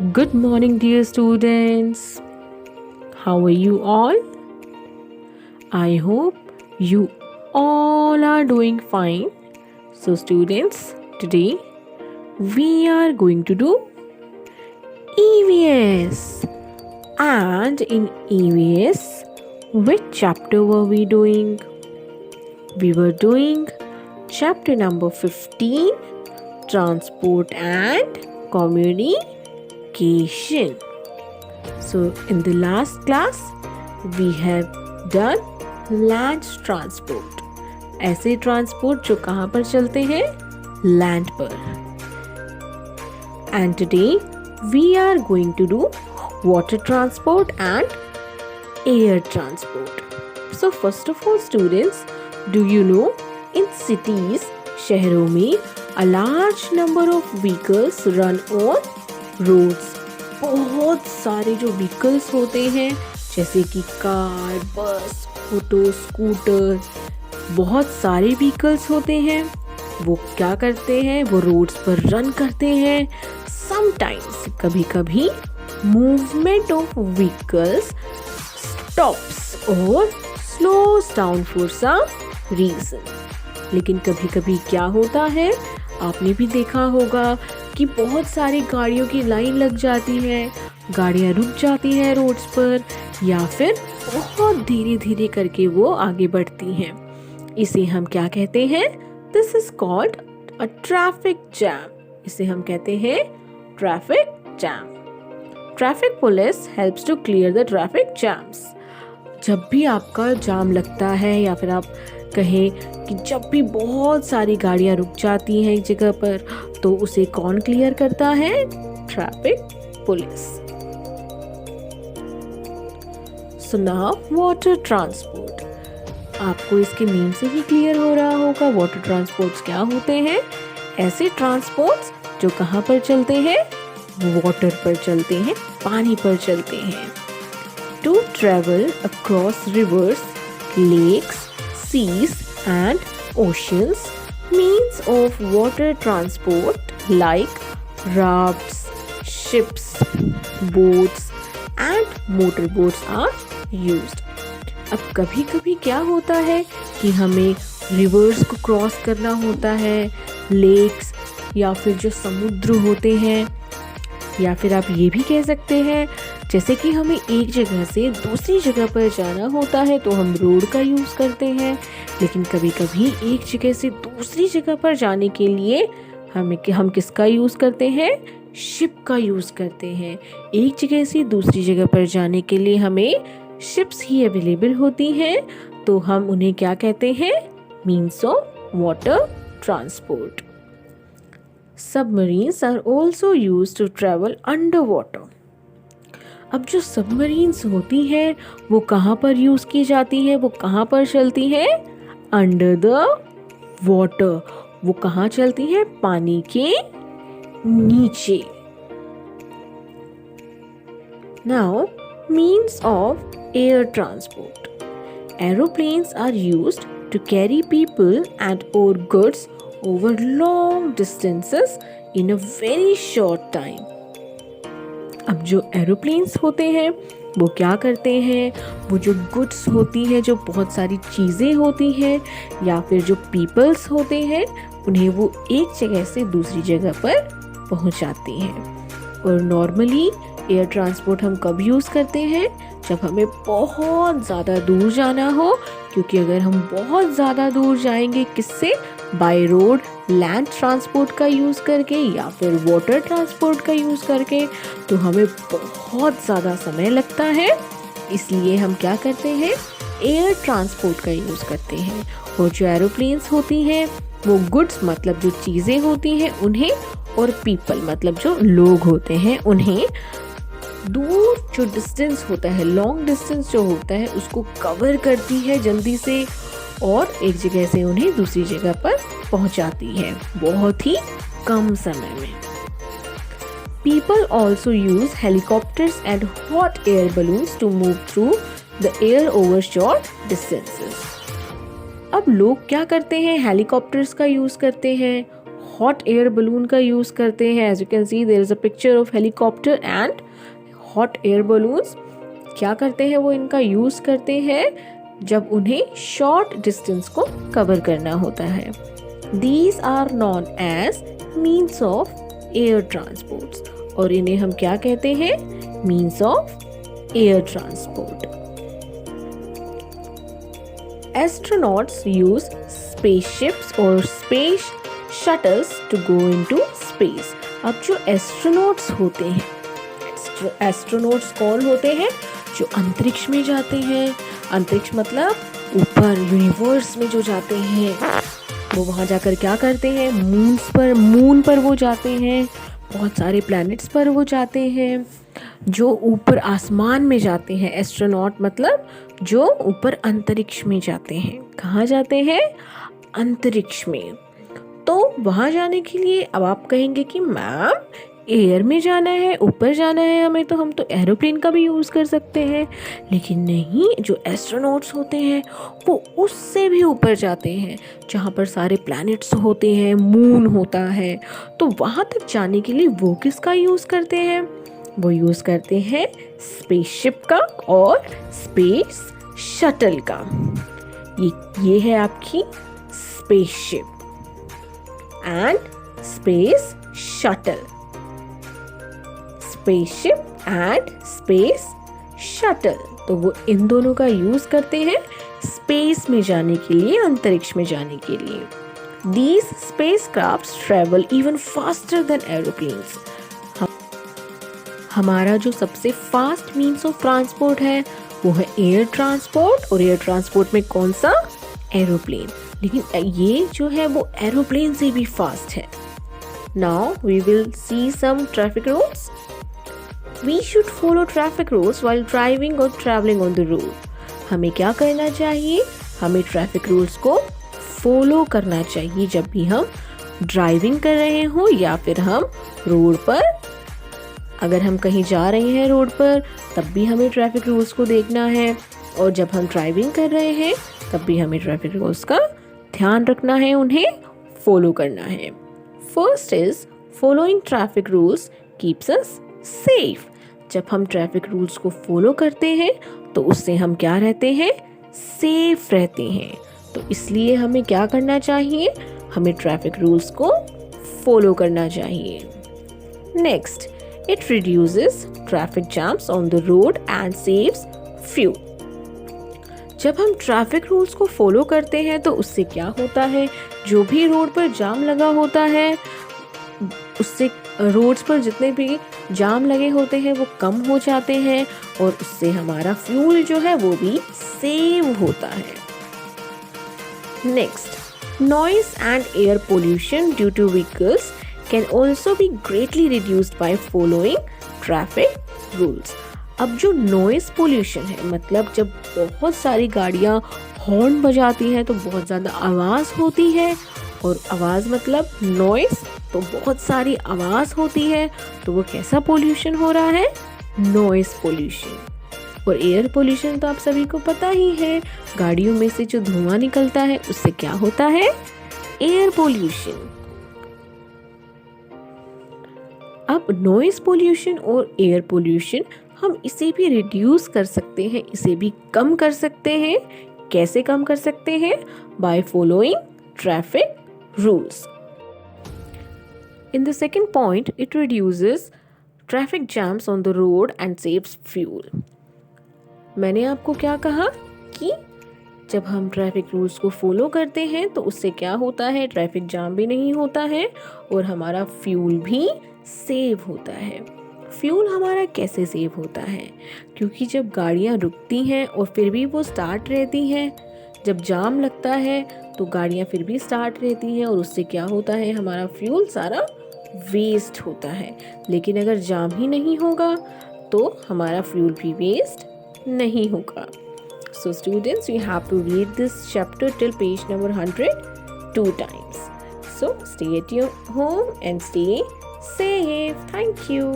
Good morning, dear students. How are you all? I hope you all are doing fine. So, students, today we are going to do EVS. And in EVS, which chapter were we doing? We were doing chapter number 15, Transport and Communication. So, in the last class, we have done land transport. ऐसे transport जो कहाँ पर चलते हैं? Land पर. And today we are going to do water transport and air transport. So first of all, students, do you know in cities, शहरों में a large number of vehicles run on roads. बहुत सारे जो vehicles होते हैं जैसे कि car, बस, ऑटो, स्कूटर, बहुत सारे व्हीकल्स होते हैं. वो क्या करते हैं? वो रोड्स पर रन करते हैं. समटाइम्स कभी कभी मूवमेंट ऑफ व्हीकल्स स्टॉप्स और स्लोस डाउन फॉर सम रीजन. लेकिन कभी कभी क्या होता है, आपने भी देखा होगा कि बहुत सारी गाड़ियों की लाइन लग जाती है, गाड़ियाँ रुक जाती हैं रोड्स पर, या फिर बहुत धीरे धीरे करके वो आगे बढ़ती हैं. इसे हम क्या कहते हैं? This is called a traffic jam. इसे हम कहते हैं traffic jam. Traffic police helps to clear the traffic jams. जब भी आपका जाम लगता है या फिर आप कहें कि जब भी बहुत सारी गाड़ियाँ रुक जाती हैं एक जगह पर, तो उसे कौन क्लियर करता है? Traffic police. So now water transport. आपको इसके नेम से ही क्लियर हो रहा होगा वाटर ट्रांसपोर्ट्स क्या होते हैं. ऐसे ट्रांसपोर्ट्स जो कहाँ पर चलते हैं? वाटर पर चलते हैं, पानी पर चलते हैं. To travel across rivers, lakes, seas and oceans. Means of water transport like rafts, ships, boats and motorboats are used. अब कभी कभी क्या होता है कि हमें रिवर्स को क्रॉस करना होता है, लेक्स या फिर जो समुद्र होते हैं, या फिर आप ये भी कह सकते हैं जैसे कि हमें एक जगह से दूसरी जगह पर जाना होता है तो हम रोड का यूज़ करते हैं. लेकिन कभी कभी एक जगह से दूसरी जगह पर जाने के लिए हम किसका यूज़ करते हैं? शिप का यूज़ करते हैं. एक जगह से दूसरी जगह पर जाने के लिए हमें शिप्स ही अवेलेबल होती हैं, तो हम उन्हें क्या कहते हैं? Means of water transport. Submarines are also used to travel underwater. अब जो सबमरीन्स होती हैं वो कहाँ पर यूज़ की जाती है? वो कहाँ पर चलती है? Under the water. वो कहाँ चलती है? पानी के नीचे. Now, means of air transport. Aeroplanes are used to carry people and or goods over long distances in a very short time. अब जो एरोप्लेन्स होते हैं वो क्या करते हैं? वो जो गुड्स होती हैं, जो बहुत सारी चीज़ें होती हैं, या फिर जो पीपल्स होते हैं, उन्हें वो एक जगह से दूसरी जगह पर पहुंचाते हैं. और नॉर्मली एयर ट्रांसपोर्ट हम कब यूज़ करते हैं? जब हमें बहुत ज़्यादा दूर जाना हो, क्योंकि अगर हम बहुत ज़्यादा दूर जाएंगे किससे? बाय रोड, लैंड ट्रांसपोर्ट का यूज़ करके या फिर वाटर ट्रांसपोर्ट का यूज़ करके, तो हमें बहुत ज़्यादा समय लगता है. इसलिए हम क्या करते हैं? एयर ट्रांसपोर्ट का यूज़ करते हैं. और जो एरोप्लेन्स होती हैं वो गुड्स मतलब जो चीज़ें होती हैं उन्हें, और पीपल मतलब जो लोग होते हैं उन्हें दूर जो डिस्टेंस होता है, लॉन्ग डिस्टेंस जो होता है, उसको कवर करती है जल्दी से और एक जगह से उन्हें दूसरी जगह पर पहुंचाती है बहुत ही कम समय में. People also use helicopters and hot air balloons to move through the air over short distances. अब लोग क्या करते हैं? हेलीकॉप्टर्स का यूज़ करते हैं, हॉट एयर बलून का यूज़ करते हैं. As you can see there is a picture of helicopter and hot air balloons. क्या करते हैं वो इनका यूज़ करते हैं जब उन्हें शॉर्ट डिस्टेंस को कवर करना होता है. These are known as means of air transports. और इन्हें हम क्या कहते हैं? Means of air transport. Astronauts use spaceships or space shuttles to go into space. अब जो एस्ट्रोनॉट्स होते हैं, एस्ट्रोनॉट्स कौन होते हैं? जो अंतरिक्ष में जाते हैं. अंतरिक्ष मतलब ऊपर यूनिवर्स में जो जाते हैं, वो वहाँ जाकर क्या करते हैं? मून पर वो जाते हैं, बहुत सारे प्लैनेट्स पर वो जाते हैं. जो ऊपर आसमान में जाते हैं, एस्ट्रोनॉट मतलब जो ऊपर अंतरिक्ष में जाते हैं. कहाँ जाते हैं? अंतरिक्ष में. तो वहाँ जाने के लिए अब आप कहेंगे कि मैम एयर में जाना है, ऊपर जाना है हमें, तो हम तो एरोप्लेन का भी यूज़ कर सकते हैं. लेकिन नहीं, जो एस्ट्रोनॉट्स होते हैं वो उससे भी ऊपर जाते हैं, जहाँ पर सारे प्लैनेट्स होते हैं, मून होता है. तो वहाँ तक जाने के लिए वो किसका यूज़ करते हैं? वो यूज़ करते हैं स्पेसशिप का और स्पेस शटल का. ये है आपकी spaceship and space shuttle. Spaceship and space shuttle, तो वो इन दोनों का यूज़ करते हैं स्पेस में जाने के लिए, अंतरिक्ष में जाने के लिए. These spacecrafts travel even faster than aeroplanes. हमारा जो सबसे फास्ट मीन्स ऑफ ट्रांसपोर्ट है वो है एयर ट्रांसपोर्ट. और एयर ट्रांसपोर्ट में कौन सा? एरोप्लेन. लेकिन ये जो है वो एरोप्लेन से भी फास्ट है. Now we will see some traffic rules. We should follow traffic rules while driving और ट्रैवलिंग ऑन द रोड. हमें क्या करना चाहिए? हमें ट्रैफिक रूल्स को फॉलो करना चाहिए जब भी हम ड्राइविंग कर रहे हो या फिर हम रोड पर, अगर हम कहीं जा रहे हैं रोड पर तब भी हमें ट्रैफिक रूल्स को देखना है. और जब हम ड्राइविंग कर रहे हैं तब भी हमें ट्रैफिक रूल्स का ध्यान रखना है, उन्हें फॉलो करना है. First is following traffic rules keeps us safe. जब हम ट्रैफिक रूल्स को फॉलो करते हैं तो उससे हम क्या रहते हैं? सेफ रहते हैं. तो इसलिए हमें क्या करना चाहिए? हमें ट्रैफिक रूल्स को फॉलो करना चाहिए. Next, it reduces traffic jams on the road and saves fuel. जब हम ट्रैफिक रूल्स को फॉलो करते हैं तो उससे क्या होता है? जो भी रोड पर जाम लगा होता है, उससे रोड्स पर जितने भी जाम लगे होते हैं वो कम हो जाते हैं और उससे हमारा फ्यूल जो है वो भी सेव होता है. Next, noise and air pollution due to vehicles can also be greatly reduced by following traffic rules. अब जो नॉइस पोल्यूशन है, मतलब जब बहुत सारी गाड़ियाँ हॉर्न बजाती हैं तो बहुत ज़्यादा आवाज़ होती है, और आवाज़ मतलब नॉइस, तो बहुत सारी आवाज़ होती है, तो वो कैसा पोल्यूशन हो रहा है? Noise pollution. और एयर पोल्यूशन तो आप सभी को पता ही है, गाड़ियों में से जो धुआं निकलता है उससे क्या होता है? Air pollution. अब नॉइस पोल्यूशन और एयर पोल्यूशन हम इसे भी रिड्यूस कर सकते हैं, इसे भी कम कर सकते हैं. कैसे कम कर सकते हैं? By following traffic rules. In the second point, it reduces traffic jams on the road and saves fuel. मैंने आपको क्या कहा कि जब हम ट्रैफिक रूल्स को फॉलो करते हैं तो उससे क्या होता है? ट्रैफिक जाम भी नहीं होता है और हमारा फ्यूल भी सेव होता है. फ्यूल हमारा कैसे सेव होता है? क्योंकि जब गाड़ियाँ रुकती हैं और फिर भी वो स्टार्ट रहती हैं, जब जाम लगता है तो गाड़ियाँ फिर भी स्टार्ट रहती हैं और उससे क्या होता है? हमारा फ्यूल सारा वेस्ट होता है. लेकिन अगर जाम ही नहीं होगा तो हमारा फ्यूल भी वेस्ट नहीं होगा. So students, you have to read this chapter till page number 100 2 times. So stay at your home and stay safe. Thank you.